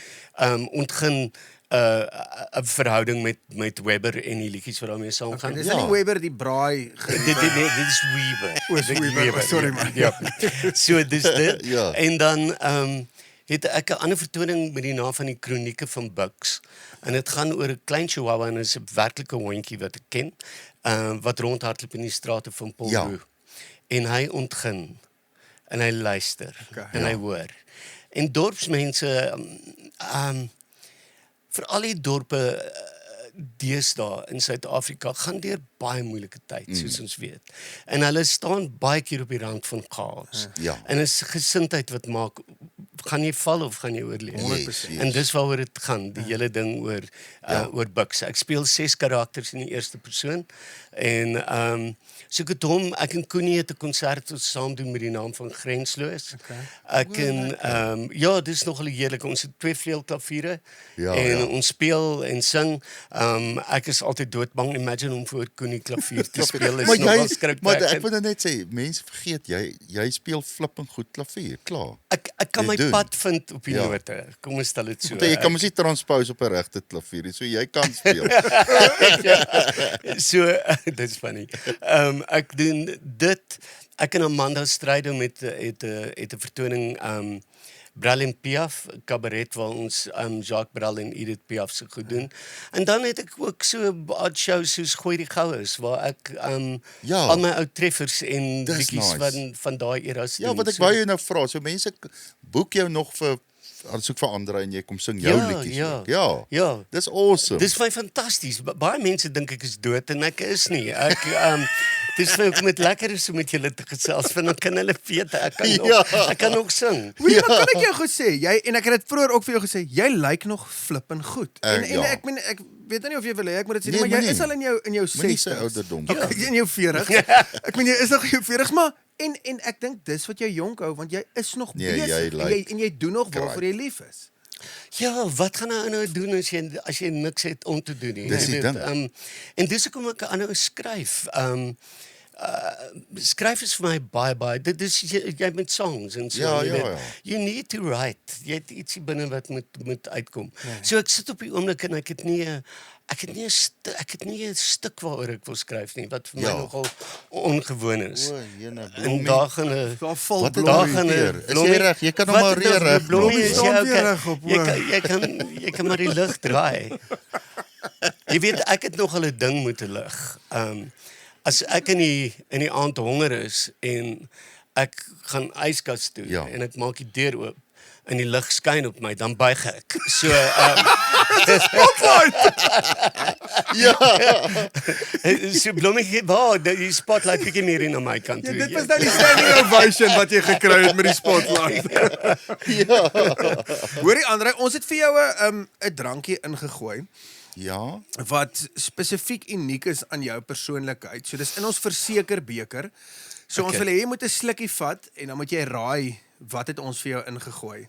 ontgin 'n verhouding met Webber en die liedjies wat daarmee saamgaan. Dis Ja. nie Weber die braai. Dit is Weber. Is Weber, sorry man. Ja. So dis dit. Ja. En dan het ek 'n ander vertoning met die naam van die Kronieke van Bucks. En dit gaan oor 'n klein chihuahua en 'n werklike hondjie wat ek ken, wat rondhardloop in die strate van Polbo. Ja. En hy ontgin en hy luister en hy hoor. En dorpsmense veral die dorpe deesdae in Suid-Afrika gaan deur baie moeilike tyd, soos ons weet. En hulle staan baie keer op die rand van chaos. Ja. En is gesindheid wat maak, gaan jy val of gaan jy oorleef? 100%. En dis waaroor dit gaan, die hele ding oor Bucks. Ek speel 6 karakters in die eerste persoon en so ek het hom, ek en Koenie het 'n konsert saam doen met die naam van Grensloos. Ek en ja, dis nogal heerlik. Ons het 2 vleuelklaviere Ja, en ja. ons speel en sing. Ek is altyd doodbang, imagine om voor Koenie klavier te speel is maar nogal maar ek skrikwekkend. wil net sê, mense vergeet jy speel flippend goed klavier, klaar. Ek kan jy my doen. pad vind op die Ja. note. Kom ons stel dit so. Want jy kan mos nie transpose op 'n regte klavier nie, so jy kan speel. So dis funny. Ek doen dit. Ek en Amanda Strydom het 'n vertoning Brel en Piaf, kabaret waar ons Jacques Brel en Edith Piaf se goed doen. En dan het ek ook so 'n odd show soos Gooi die Goues waar ek Ja. al my ou treffers en Dis liedjies nice. van daai eras Ja, doen. wat ek wou jou nou vra, so mense boek jou nog vir soek vir Andre en jy kom sing jou liedjies ook. Ja. Ja. Dis awesome. Dis vir my fantasties. Baie mense dink ek is dood en ek is nie. Ek dis vir my met lekker is om met julle te gesels, want dan kan hulle weet ek kan nog, Ja. ek kan nog sing. Hoorie, maar kan ek jou goed sê, en ek het dit vroeër ook vir jou gesê, jy lyk nog flippin goed. En ja. ek meen ek weet nie of jy wil hê ek moet dit sê, Nee, maar jy moenie. is al in jou Moenie 60s. sy ouderdom. Okay, in jou 40. Ek meen jy is nog in jou 40s, maar en ek dink dis wat jou jonk hou want jy is nog Nee, jy besig lyk en jy doen nog waarvoor jy lief is. Ja, wat gaan nou doen as jy niks het om te doen nie? Dis Jy die weet, ding. En dis hoekom ek aanhou skryf. Skryf is vir my baie. Dit is jy met songs en so. Ja, jy ja, weet. ja. You need to write. Jy het ietsie binne wat moet uitkom. So ek sit op die oomblik en ek het nie 'n stuk waaroor ek wil skryf nie, wat vir my Ja. nogal ongewoon is. O, jene, En Blommie. daar gaan 'n Daar val Wat het blom. daar Daar gaan gebeur? 'n Is jy blommie- reg? Jy kan hom Wat maar het weer daar reg gebeur? Blommie maak. is Staan jy weer okay. reg op, Jy kan maar die lig draai. Jy weet ek het nog 'n ding met 'n lig. As ek in die aand honger is en ek gaan yskas toe Ja. en ek maak die deur oop en die lig skyn op my, dan buig ek. So Ja. so Blommie, waar die spotlight bietjie meer in aan my kant toe. Ja, dit was nou die standing ovation wat jy gekry het met die spotlight. Hoorie Andre, ons het vir jou 'n drankie ingegooi Ja. wat spesifiek uniek is aan jou persoonlikheid. So dis in ons verseker beker. So ons Okay. wil hê jy moet 'n slukkie vat en dan moet jy raai wat het ons vir jou ingegooi?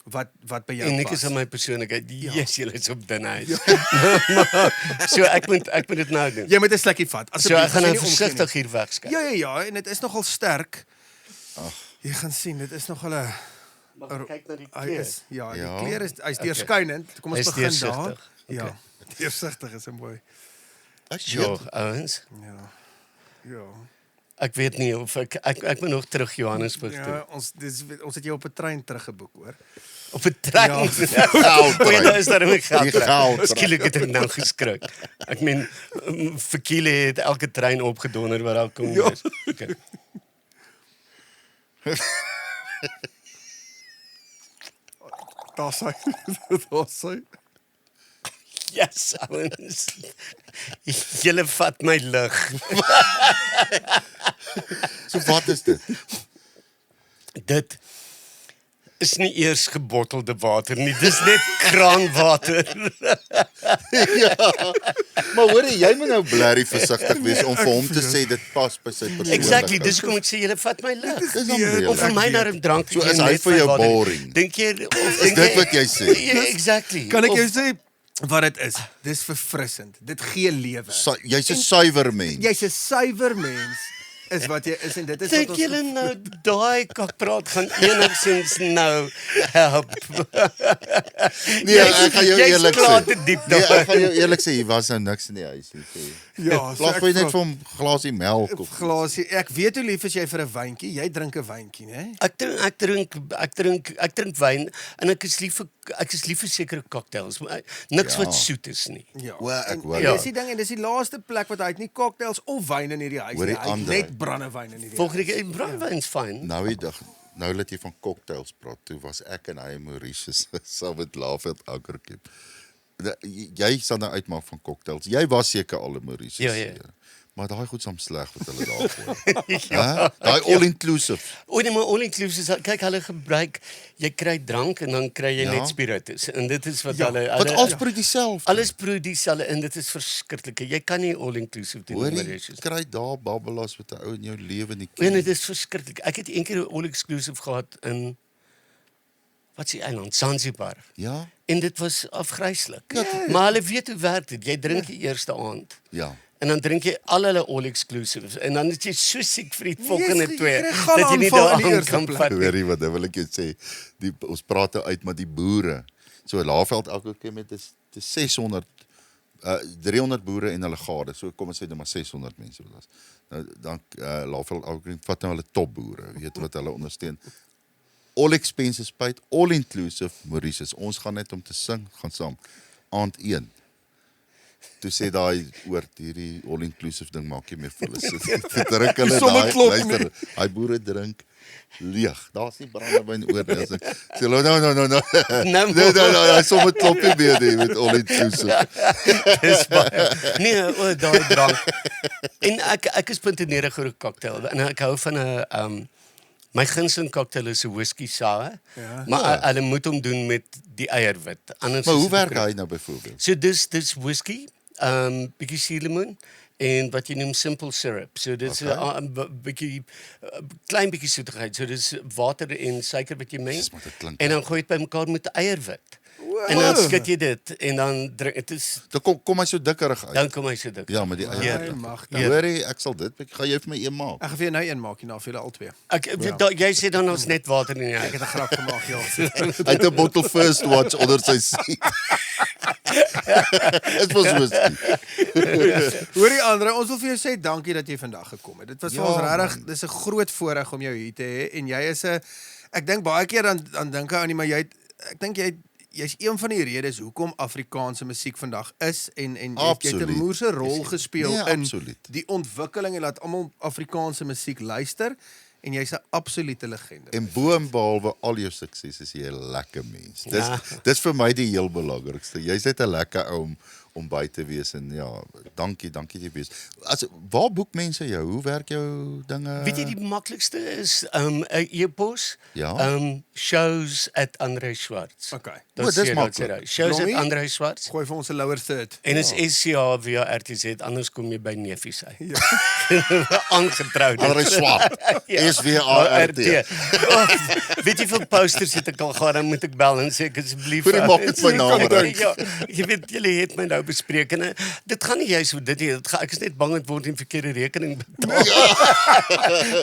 Wat by jou En ek pas? is in my persoonlikheid, yes, jy is op dun ys. So ek moet dit nou doen. Jy moet 'n slukkie vat. So ek gaan nou as jy nie omgee nie. versigtig hier wegskyn. Ja, en dit is nogal sterk. Jy gaan sien, dit is nogal 'n Mag kyk na die hy kleur. is ja, die Ja. kleur is hy's deurskynend. Kom ons Hy's begin daar. deursigtig. Ja. Deursigtig is 'n mooi. Ja, ouens. Ja. Ja. Ek weet nie of ek moet nog terug Johannesburg toe. Ja, ons het jou op 'n trein teruggeboek, hoor. Op 'n trein. Ja. Oei, daar is daar 'n geld. Die geld. Skielik het ek nou geskrik. Ek meen vir Kiele het elke trein opgedonder wat daar kom is. Okay. Daar's hy. Daar's hy. Yes, ouens. Julle vat my lig. So wat is dit? Dit is nie eers gebottelde water nie, dis net kraanwater. Maar hoor jy moet nou blerry versigtig wees om vir hom te sê dit pas by sy persoonlikheid. Exactly, dis hoekom ek sê julle vat my lig. Dis onreël. Of vir my na 'n drank te So gee is hy net vir jou water. boring? Dink jy of Is dink dit wat jy sê? Ja, exactly. Kan ek Of- jou sê wat dit is? Dis verfrissend. Dit gee lewe. Jy's 'n suiwer mens. Jy's 'n suiwer mens is wat jy is en dit is Dink wat julle nou daai kakpraat gaan enigsins nou help? Nee, ek gaan jou Jy's eerlik klaar sê. te diep Nee, daar. ek gaan jou eerlik sê, hier was nou niks in die huis nie. Ja, so Laat ek gooi net vra- vir hom glasie melk of glasie. Ek weet hoe lief is jy vir 'n wyntjie. Jy drink 'n wyntjie, né? Ek drink wyn en ek is lief vir sekere cocktails, maar niks Ja. wat soet is nie. Ja. O, ek hoor en jou. dis die ding en dis die laaste plek wat hy het nie cocktails of wyn in hierdie huis Hoor nie. die Hy het ander. net brandewyn in hierdie Volgende huis. keer brandewyn's fyn. Nou die dag, nou dat jy van cocktails praat, toe was ek en hy in Mauritius saam met Laveld Ankerkep. Jy sal nou uitmaak van cocktails. Jy was seker al in Mauritius. Ja. Maar daai goed saam sleg wat hulle daar gooi. Daai all-inclusive. O nee, maar all-inclusive, kyk hulle gebruik, jy kry drank en dan kry jy Ja. net spiritus en dit is wat Ja, hulle Wat alles proe dieselfde. alles proe dieselfde en dit is verskriklik. Jy kan nie all-inclusive doen Hoor in jy, Mauritius. kry daar babbelas wat 'n ou in jou lewe nie En ken. dit is verskriklik. Ek het eendag 'n all-exclusive gehad in wat s'ie eiland, Zanzibar. Ja? En dit was afgryslik. Maar hulle weet hoe werk dit. Jy drink die eerste aand. Ja. En dan drink jy al hulle all-exclusives en dan is jy so siek vir die volgende jy twee kry dat jy nie galaanval in daar die aan eerste kan plek. vat nie. Weet jy wat, nou wil ek jou sê, ons praat nou uit met die boere. So Laveld elke keer met 'n 600 300 boere en hulle gade. So kom ons sê net maar 600 mense wat was. Nou dan Laveld elke keer vat nou hulle topboere, weet wat hulle ondersteun. All expenses paid, all inclusive Mauritius. Ons gaan net om te sing, gaan saam. Aand 1. Toe sê daai oor hierdie all inclusive ding maak jy meer vir hulle. So drink hulle Die somme daai klop luister. Daai boere drink leeg. Daar's nie brandewyn oor nie. Sê hulle no. Nee, somme klop nie meer nie met all inclusive. Dis baie. Nee, o, daai drank. En ek is puntenerig oor 'n cocktail en ek hou van 'n my gunsteling cocktail is 'n whisky sour. Ja. Maar hulle moet hom doen met die eierwit. Anders Maar is hoe dit werk krap. hy nou byvoorbeeld? So dis whisky, bietjie suurlemoen en wat jy noem simple syrup. So dit's 'n bietjie klein bietjie soetigheid. So dis water en suiker wat jy meng. Dis maar dit klink. En dan gooi jy dit bymekaar met eierwit. En dan skud jy dit en dan drink dit is Dan kom hy so dikkerig uit. dan kom hy so dik. Ja, met die eie. Heerlik. Magtig. Hoorie, ek sal dit gaan jy vir my een maak. Ek gaan vir jou nou een maak hierna vir julle albei. Jy sê dan ons net water in die Ek het 'n grap gemaak, ja. Hy het 'n bottle First Watch onder sy seat. Dit was whisky. Hoorie Andre, ons wil vir jou sê dankie dat jy vandag gekom het. Dit was vir Ja, ons regtig, dis 'n groot voorreg om jou hier te hê en jy is 'n ek dink baie keer dan dink ek aan nie, maar ek dink jy's een van die redes hoekom Afrikaanse musiek vandag is en jy het 'n Absoluut. moerse rol gespeel Nee, in absoluut. die ontwikkeling en laat almal Afrikaanse musiek luister en jy's 'n absolute legende. En bo en behalwe al jou sukses is jy 'n lekker mens. Ja. Dis vir my die heel belangrikste. Jy's net 'n lekker ou om by te wees en ja, dankie DB's. Waar boek mense jou? Hoe werk jou dinge? Weet jy die maklikste is 'n e-pos? Ja. Shows@Andre Schwartz. Okay. Dis maklik. Shows@Andre Schwartz. Gooi vir ons 'n lower third. En is SCH via RTZ, anders kom jy by neefies uit. Ja. Aangetroud. Andre Swart. SWART. Weet jy veel posters het ek al gehad, dan moet ek bel en sê ek asseblief. Vir die maak dit my naam reg. Ja, jy weet julle het my nou bespreek en dit gaan nie juist oor dit nie. Ek is net bang dit word 'n verkeerde rekening betaal.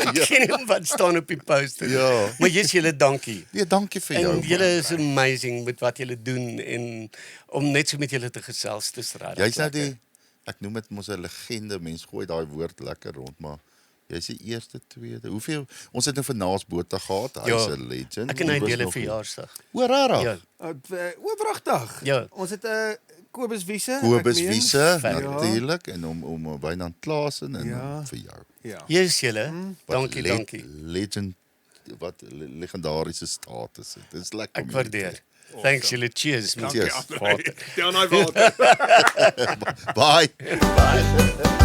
Ek ken nie wat staan op die poster. Ja. Maar jy's julle dankie. Nee, dankie vir jou. En julle is amazing met wat julle doen en om net so met julle te gesels te straat. Jy's nou ek noem dit mos 'n legende. Mense gooi daai woord lekker rond, maar jy's die eerste, tweede. Hoeveel ons het nou vir Naas Botha gehad. Hy's 'n legend. Ek en hy deel 'n verjaarsdag. O, rarig. Ja. Wragtig. Ja. Ons het 'n Kobus Wiese. Kobus ek meen. Wiese, Ja. natuurlik en om Wynand Klaasen en Ja. vir jou. Ja. Jy's julle. Wat Dankie. Legend wat legendariese status het. Dis lekker. Ek waardeer. Thanks julle. Cheers. Cheers. Down I water. Bye. Bye.